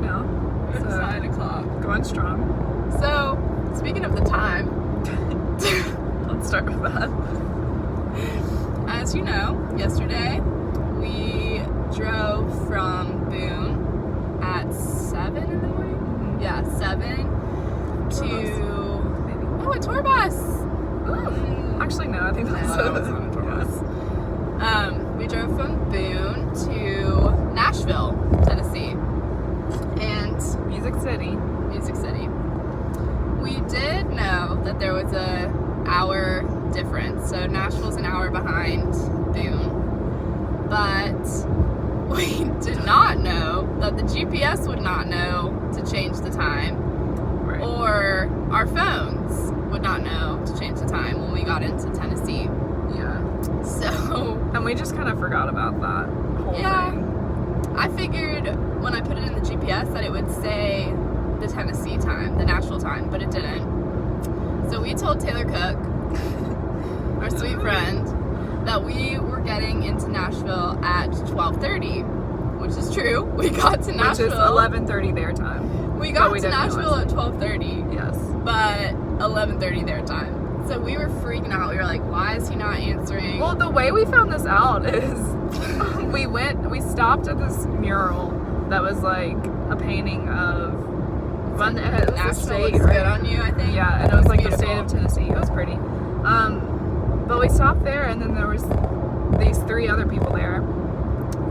o'clock now. It's 9 o'clock. Going strong. So, speaking of the time, Let's start with that. as you know, yesterday we drove from Boone at 7 in the morning. Mm-hmm. Yeah, 7 to a tour bus. Actually, no, I think that's No, it wasn't a tour bus. We drove from Boone to Nashville, Tennessee, and Music City. Music City. We did know that there was a hour difference, so Nashville's an hour behind Boone, but we did not know that the GPS would not know to change the time, Right. or our phones would not know to change the time when we got into Tennessee. Yeah. So, And we just kind of forgot about that whole yeah, thing. I figured when I put it in the GPS that it would say the Tennessee time, the Nashville time, but it didn't. So we told Taylor Cook, our sweet friend, that we were getting into Nashville at 12:30, which is true. We got to Nashville. Which is 11:30 their time. We got we to didn't Nashville realize. at 12:30, Yes. but 11:30 their time. So we were freaking out. We were like, why is he not answering? Well, the way we found this out is we stopped at this mural that was like a painting of it was the Nashville state, looks right? good on you, I think. Yeah, and it was like beautiful. the state of Tennessee. It was pretty. But we stopped there, and then there was these 3 other people there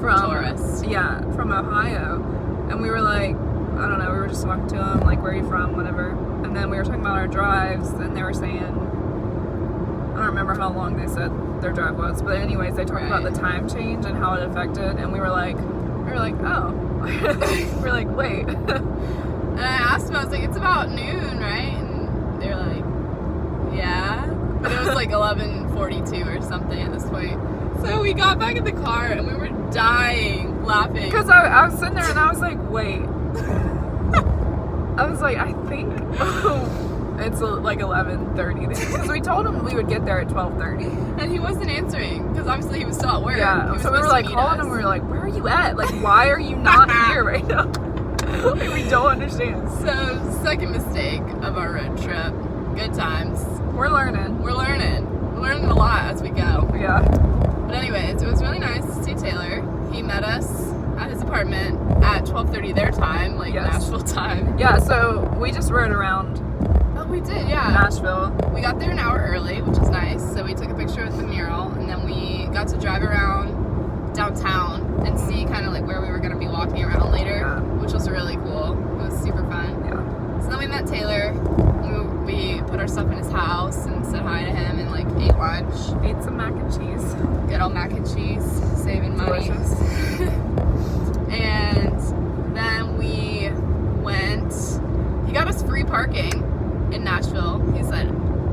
from Tourists. Yeah, from Ohio, and we were like, I don't know, we were just talking to them like, where are you from, whatever, and then we were talking about our drives, and they were saying, I don't remember how long they said their drive was, but anyways, they talked about the time change and how it affected, and we were like, oh, we're like, wait. And I asked them, I was like, it's about noon, right? And they were like, yeah. But it was like 11:42 or something at this point. So we got back in the car and we were dying laughing. Because I was sitting there and I was like, wait. I was like, I think it's like 11:30. Because we told him we would get there at 12:30. And he wasn't answering because obviously he was still at work. Yeah, He was so we were supposed like to meet calling us. him. We were like, where are you at? Like, why are you not here right now? Like, we don't understand. So, second mistake of our road trip. Good times. We're learning. We're learning. We're learning a lot as we go. Yeah. But anyways, it was really nice to see Taylor. He met us at his apartment at 12:30 their time, like Yes. Nashville time. Yeah, so we just rode around Oh, we did, yeah. Nashville. We got there an hour early, which is nice. So we took a picture with the mural, and then we got to drive around downtown and see kind of like where we were going to be walking around later, Yeah. which was really cool. It was super fun. Yeah. So then we met Taylor. We put our stuff in his house and said hi to him and like ate lunch. Ate some mac and cheese. Good old mac and cheese, saving money. Delicious. And then we went, he got us free parking in Nashville. He said,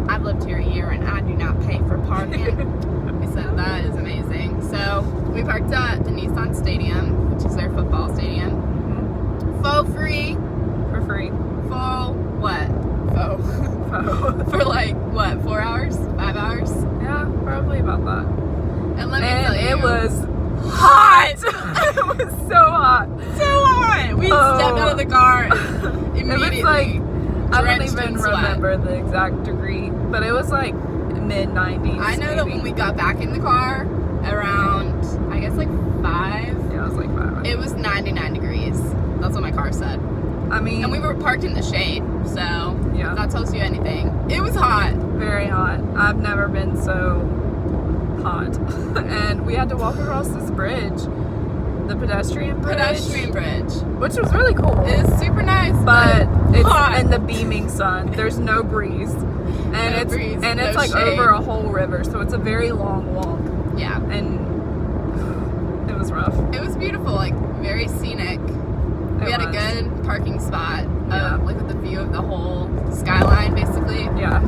I've lived here a year and I do not pay for parking. We said, that is amazing. So we parked at the Nissan Stadium, which is their football stadium. Faux free. For free. Faux what? Faux. For like, what, 4 hours? 5 hours? Yeah, probably about that. And let me tell you. It was hot. It was so hot. So hot. We stepped out of the car and immediately. It was like, I don't drenched even in sweat. remember the exact degree, but it was like mid-90s. I know that when we got back in the car around, I guess like 5, Yeah, it was like 5. it was 99 degrees. That's what my car said. I mean, And we were parked in the shade, so Yeah. if that tells you anything. It was hot. very hot. I've never been so hot. And we had to walk across this bridge, the pedestrian bridge. Pedestrian bridge. Which was really cool. It is super nice, But it's hot. in the beaming sun. There's no breeze. And No it's breeze, and no it's like shade. over a whole river, so it's a very long walk. Yeah. And it was rough. It was beautiful, like very scenic. We had a good parking spot, Yeah. like with the view of the whole skyline, basically. Yeah.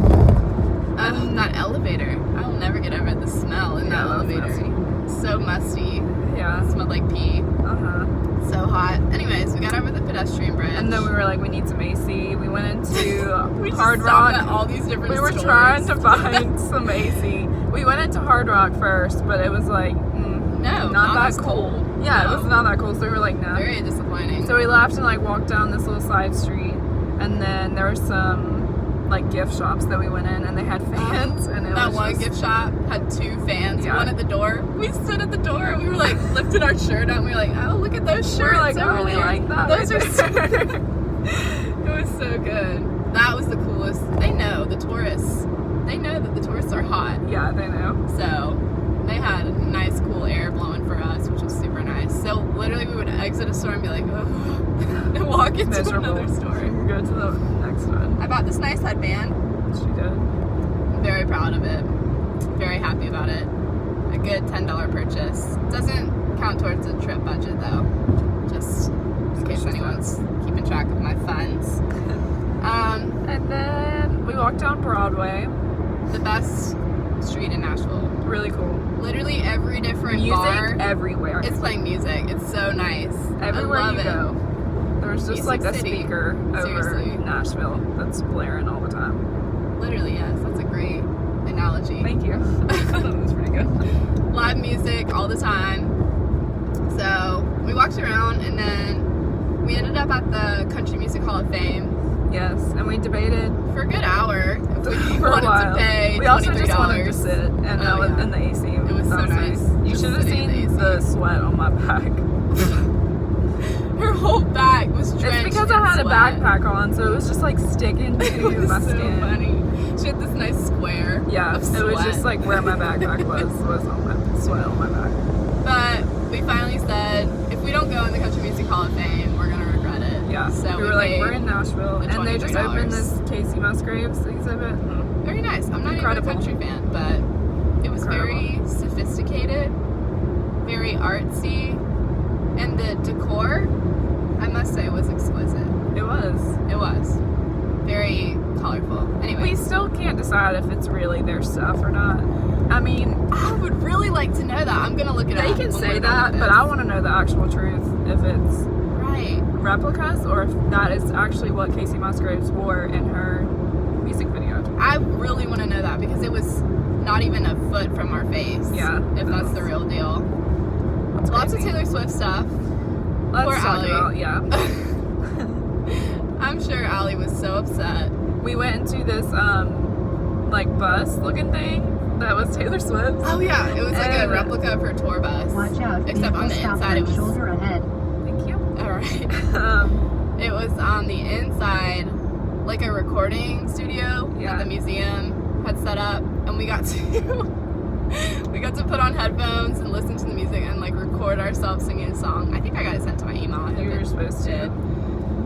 That elevator. I will never get over the smell in that Yeah, that's elevator. nasty. So musty. Yeah. It smelled like pee. Uh-huh. So hot. Anyways, we got over the pedestrian bridge. And then we were like, we need some AC. We went into we just Hard stopped Rock. at all these different We were stores. trying to find some AC. We went into Hard Rock first, but it was like, No, not that as cold. Yeah, No. it was not that cool. So we were like, no. Very disappointing. So we left and like walked down this little side street, and then there were some like gift shops that we went in, and they had fans, and it that was one just, gift shop had 2 fans, Yeah. one at the door. We stood at the door and we were like lifting our shirt up and we were like, oh, look at those we were shirts like, over oh, we there. like that. Those right are so there. It was so good. That was the coolest. They know the tourists. They know that the tourists are hot. Yeah, they know. So they had nice, cool air blowing for us, which was super nice. So literally, we would exit a store and be like, oh, and walk into Miserable. another store. Go to the next one. I bought this nice headband. She did. I'm very proud of it. Very happy about it. A good $10 purchase. Doesn't count towards the trip budget though. Just in case anyone's keeping track of my funds. And then we walked down Broadway. The best street in Nashville. Really cool. Literally every different Music bar everywhere. is playing music. It's so nice. Everywhere I love you it. go. There's just Music like a City. speaker over Seriously. Nashville that's blaring all the time. Literally, yes. That's a great analogy. Thank you. That was pretty good. Live music all the time. So we walked around and then we ended up at the Country Music Hall of Fame Yes, and we debated for a good hour if we for a wanted while. to pay We also $23. just wanted to sit, and that was in the AC. It was so That nice. You Just should have sitting in the seen AC. the sweat on my back. Her whole back was drenched It's because I had in a sweat. backpack on, so it was just like sticking It to was my so skin. funny. She had this nice square. Yeah, of it was sweat. just like where my backpack was on my sweat on my back. But we finally said, if we don't go in the Country Music Hall of Fame, we're gonna regret it. Yeah, So we were like, paid we're in Nashville, the and they just opened $23. this Casey Musgraves exhibit. Very nice. I'm not Incredible. even a country fan, but it was very sophisticated, very artsy, and the decor, I must say, was exquisite. It was. It was very colorful. Anyway, We still can't decide if it's really their stuff or not. I mean, I would really like to know that. I'm gonna look it up. they can when say we're done that, with but this. I want to know the actual truth. If it's Right. replicas or if that is actually what Casey Musgraves wore in her music video. I really want to know that because it was not even a foot from our face. Yeah. If that's the real deal. That's Lots of crazy. Taylor Swift stuff. Let's Poor talk Allie. about, yeah. I'm sure Allie was so upset. We went into this, like, bus looking thing that was Taylor Swift. Oh yeah, it was like a And- replica of her tour bus. Watch out, Except on the vehicle stop inside it on was. shoulder ahead. Thank you. Alright. It was on the inside, like a recording studio Yeah. that the museum had set up, and we got to put on headphones and listen to the music and like record ourselves singing a song. I think I got it sent to my email. I You hope were it supposed to. did.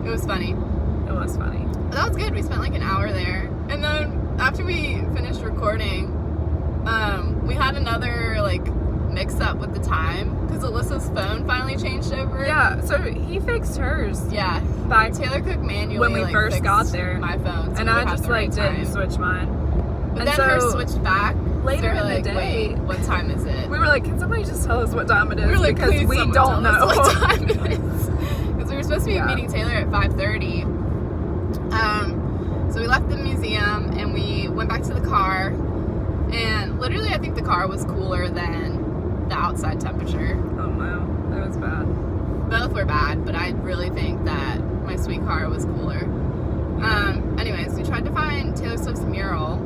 It was funny. It was funny. But that was good. We spent like an hour there, and then after we finished recording, we had another like mix up with the time because Alyssa's phone finally changed over. Yeah, so he fixed hers. Yeah. Back Taylor Cook manually when we like, first fixed got there. my phone, so and we I would have just the like right didn't time. switch mine. But And then so hers switched back. later so we were in the like, day- wait, what time is it? We were like, can somebody just tell us what time it is? We were like, because please we someone don't tell know. us what time it is. Because we were supposed to be Yeah. meeting Taylor at 5:30. So we left the museum and we went back to the car. And literally, I think the car was cooler than the outside temperature. Oh no, that was bad. Both were bad, but I really think that my sweet car was cooler. Anyways, we tried to find Taylor Swift's mural.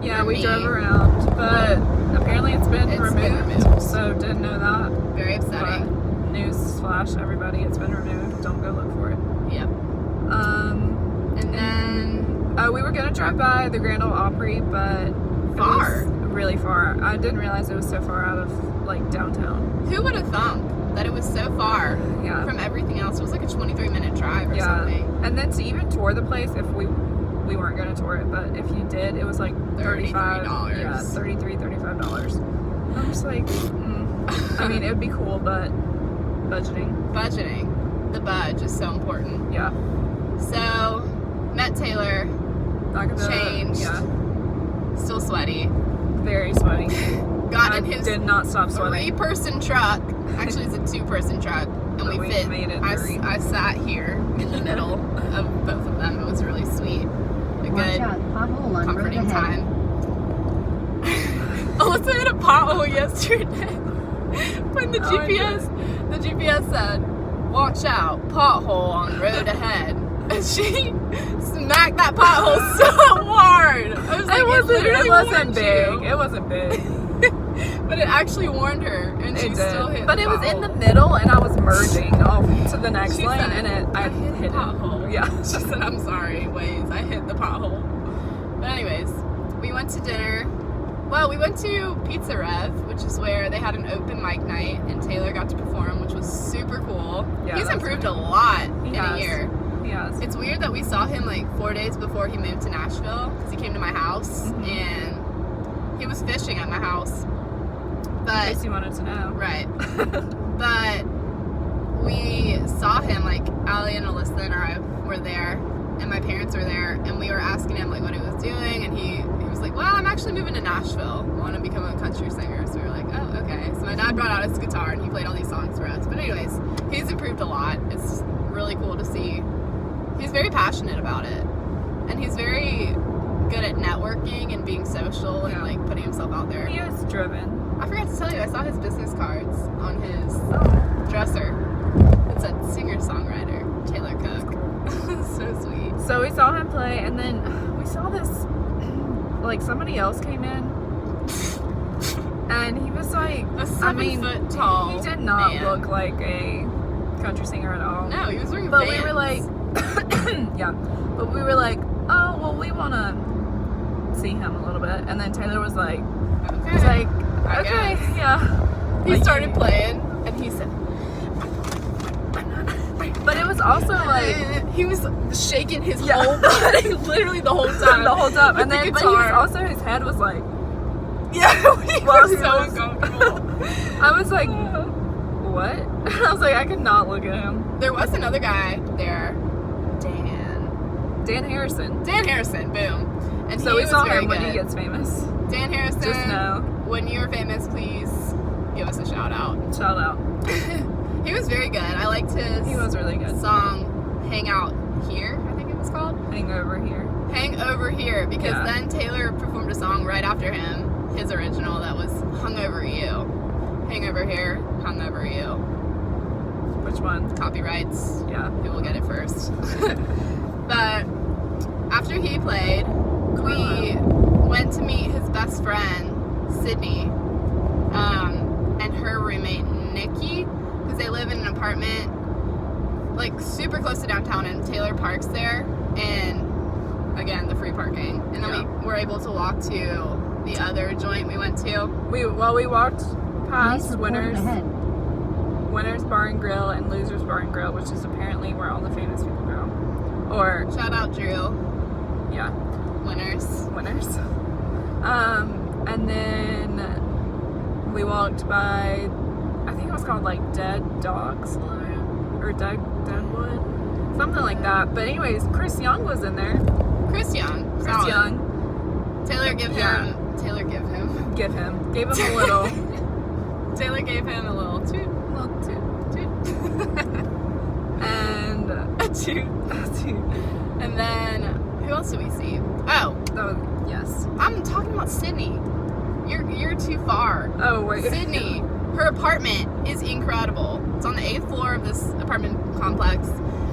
Yeah, For we me. drove around, but apparently it's been It's been removed. removed. So didn't know that. Very upsetting. But news flash, everybody, it's been removed. Don't go look for it. Yep. And then We were gonna drive by the Grand Ole Opry, but it Far. was really far. I didn't realize it was so far out of like downtown. who would have thunk that it was so far Yeah. from everything else? It was like a 23-minute drive or Yeah. something. And then to even tour the place, if we weren't gonna tour it, but if you did, it was like $35. $33. Yeah, $35. I'm just like, I mean, it would be cool, but budgeting. Budgeting. The budge is so important. Yeah. So, met Taylor, Not gonna, changed, Yeah. still sweaty. Very sweaty. Got I in his did not stop sweating. 3-person truck. Actually, it's a 2-person truck. And But we we fit. made it I 3. sat here in the middle of both of them. It was really sweet. A Watch good, out, pothole on road comforting ahead. time. Alyssa hit a pothole yesterday. When the Oh, I GPS, the GPS said, "Watch out, pothole on road ahead." And she smacked that pothole so hard. I was like, It literally wasn't warned big. you. It wasn't big. But it actually warned her, and she It still did. hit But the it was in the pothole. middle, and I was merging off to the next She lane, said, and I hit hit the it. pothole. Yeah. She said, "I'm sorry, Waze, I hit the pothole." But anyways, we went to dinner. Well, we went to Pizza Rev, which is where they had an open mic night, and Taylor got to perform, which was super cool. Yeah, He's that's improved right. a lot He in has. a year. Yes. It's weird that we saw him like 4 days before he moved to Nashville, because he came to my house, Mhm. and he was fishing at my house. In But case you wanted to know. right. But we saw him, like, Allie and Alyssa and I were there, and my parents were there, and we were asking him, like, what he was doing, and he was like, well, I'm actually moving to Nashville. I want to become a country singer. So we were like, oh, okay. So my dad brought out his guitar, and he played all these songs for us. But anyways, he's improved a lot. It's really cool to see. He's very passionate about it, and he's very good at networking and being social and, Yeah. like, putting himself out there. He is driven. I forgot to tell you, I saw his business cards on his dresser. It said singer-songwriter Taylor Cook. So sweet. So we saw him play, and then we saw this, like, somebody else came in, and he was like, A 7-foot tall he did not man. look like a country singer at all. No, he was wearing But Vans. we were like, yeah, but we were like, oh, well, we want to see him a little bit. And then Taylor was like, okay. he's like, I okay, guess. yeah. He Like, started playing, and he said, But it was also like, he was shaking his Yeah. whole body, literally the whole time. the whole time. with And the then, but he was guitar. also, his head was like, Yeah, we Well, were he so was- uncomfortable. I was like, what? I was like, I could not look at him. There was another guy there, Dan Harrison. Dan Harrison, boom. And So he we was saw very him when he good. gets famous. Dan Harrison, Just know. when you're famous, please give us a shout out. Shout out. He was very good. I liked his He was really good. song Hang Out Here, I think it was called. Hang over here. Hang Over Here, because Yeah. then Taylor performed a song right after him, his original, that was Hung Over You. Hang Over Here, Hung Over You. Which one? Copyrights, Yeah. who will get it first. But after he played, we went to meet his best friend, Sydney, and her roommate, Nikki, because they live in an apartment, like, super close to downtown, and Taylor parks there, and, again, the free parking. And then Yeah. we were able to walk to the other joint we went to. We walked past Winners Winners Bar and Grill and Losers Bar and Grill, which is apparently where all the famous people go. Or Shout out Drew, yeah, Winners. Winners. And then we walked by, I think it was called like Dead Dog Saloon or Deadwood, something like that. But anyways, Chris Young was in there. Chris Young. Chris solid. Young, Taylor gave Yeah. him gave him a little, Taylor gave him a little toot. little toot, Toot. and A toot. And then, who else did we see? Oh, that was, yes. I'm talking about Sydney. You're too far. Oh wait, Sydney, her apartment is incredible. It's on the 8th floor of this apartment complex,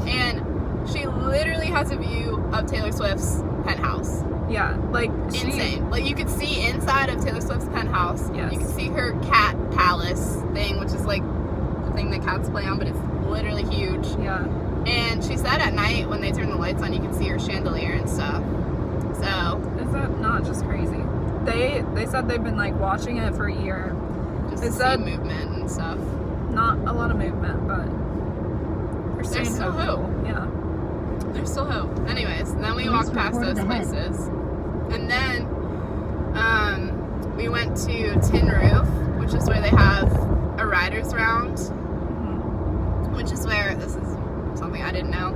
and she literally has a view of Taylor Swift's penthouse. Yeah, like Insane. Like, you could see inside of Taylor Swift's penthouse. Yes. You could see her cat palace thing, which is like the thing that cats play on, but it's literally huge. Yeah, And she said at night when they turn the lights on, you can see her chandelier and stuff. So, is that not just crazy? They said they've been like watching it for a year. just They to said- see movement and stuff. Not a lot of movement, but There's staying still hopeful. hope. Yeah. There's still hope. Anyways, then we Police walked past reported those ahead. places. And then we went to Tin Roof, which is where they have a writer's round, Mhm. which is where, this is something I didn't know,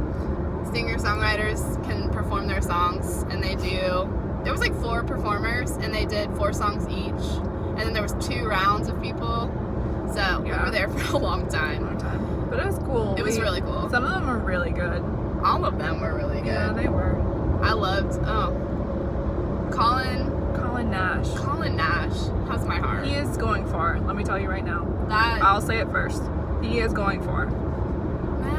singer-songwriters can perform their songs, and they do, there was like 4 performers, and they did 4 songs each, and then there was 2 rounds of people, so we Yeah. were there for a long time. Long time. But it was cool. It was really cool. Some of them were really good. All of them were really good. Yeah, they were. I loved, Colin Colin Nash. Nash has my heart. He is going far. Let me tell you right now. That I'll say it first. he is going for.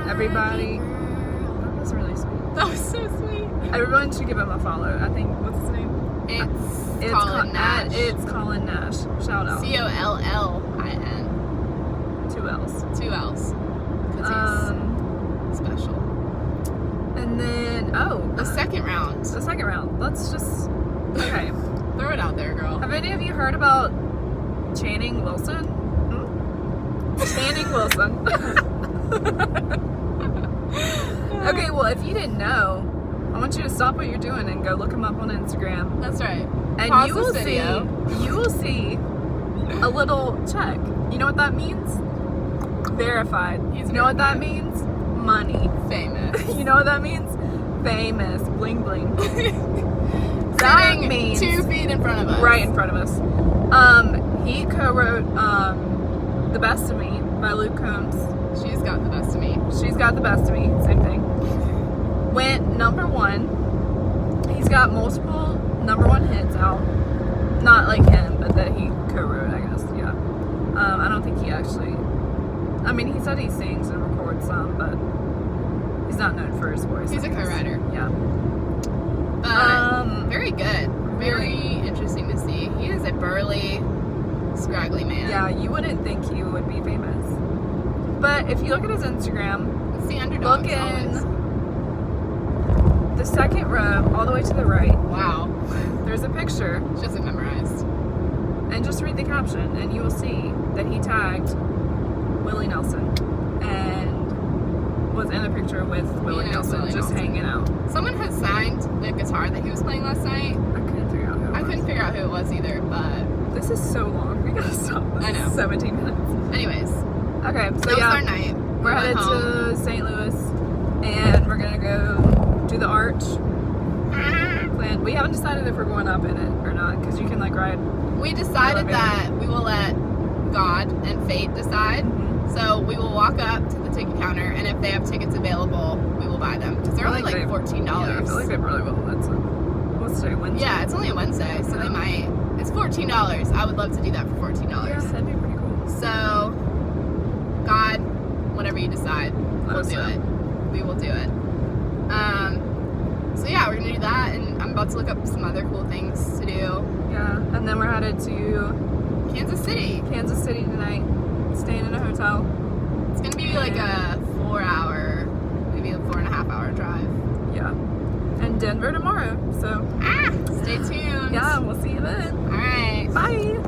Everybody. That was really sweet. That was so sweet. Everyone should give him a follow. I think, what's his name? It's Colin Nash. It's Colin Nash. Shout out. COLLIN. 2 L's. 2 L's. Because he's special. And then, The second round. the second round. Let's just, okay. Throw it out there, girl. Have any of you heard about Channing Wilson? Channing Wilson. Okay, well, if you didn't know, I want you to stop what you're doing and go look him up on Instagram. That's right. And Pause you this will video. see a little check. You know what that means? Verified. He's You know what that verified. means? Money. Famous. You know what that means? Famous. Bling bling. That Sitting means 2 feet in front of us. right in front of us. He co-wrote The Best of Me by Luke Combs. She's got the best of me. She's Got the Best of Me. Same thing. Went #1. He's got multiple #1 hits out. Not like him, but that he co-wrote, I guess. Yeah. I don't think he actually. I mean, he said he sings and records some, but he's not known for his voice. He's I a guess. co-writer. Yeah. Very good. Very interesting to see. He is a burly, scraggly man. Yeah, you wouldn't think he would be famous. But if you look at his Instagram, It's the underdog. look in the second row, all the way to the right, Wow. there's a picture, She doesn't memorize. and just read the caption, and you will see that he tagged Willie Nelson, and was in a picture with Willie knows Nelson, Willie just Nelson. hanging out. Someone has signed the guitar that he was playing last night. I couldn't figure out who it I was. couldn't figure out who it was either, but This is so long. We gotta stop. This I know. is 17 minutes. anyways, Okay, so that was yeah, our night. we're We went headed home. to St. Louis, and we're gonna go do the arch. Plan. We haven't decided if we're going up in it or not, because you can like ride. We decided Elevator. that we will let God and fate decide. So we will walk up to the ticket counter, and if they have tickets available, we will buy them because they're only like $14. Yeah, I feel like they probably will. That's what's today, Wednesday? Yeah, it's only a Wednesday, so they might. It's $14. I would love to do that for $14. Yeah, that'd be pretty cool. So, God, whatever you decide, Let we'll us do know. it. We will do it. So yeah, we're gonna do that, and I'm about to look up some other cool things to do. Yeah, and then we're headed to Kansas City. Kansas City tonight, staying in a hotel. It's gonna be like a 4-hour, maybe a 4.5-hour drive. Yeah, and Denver tomorrow. So Stay tuned. yeah, we'll see you then. All right. Bye.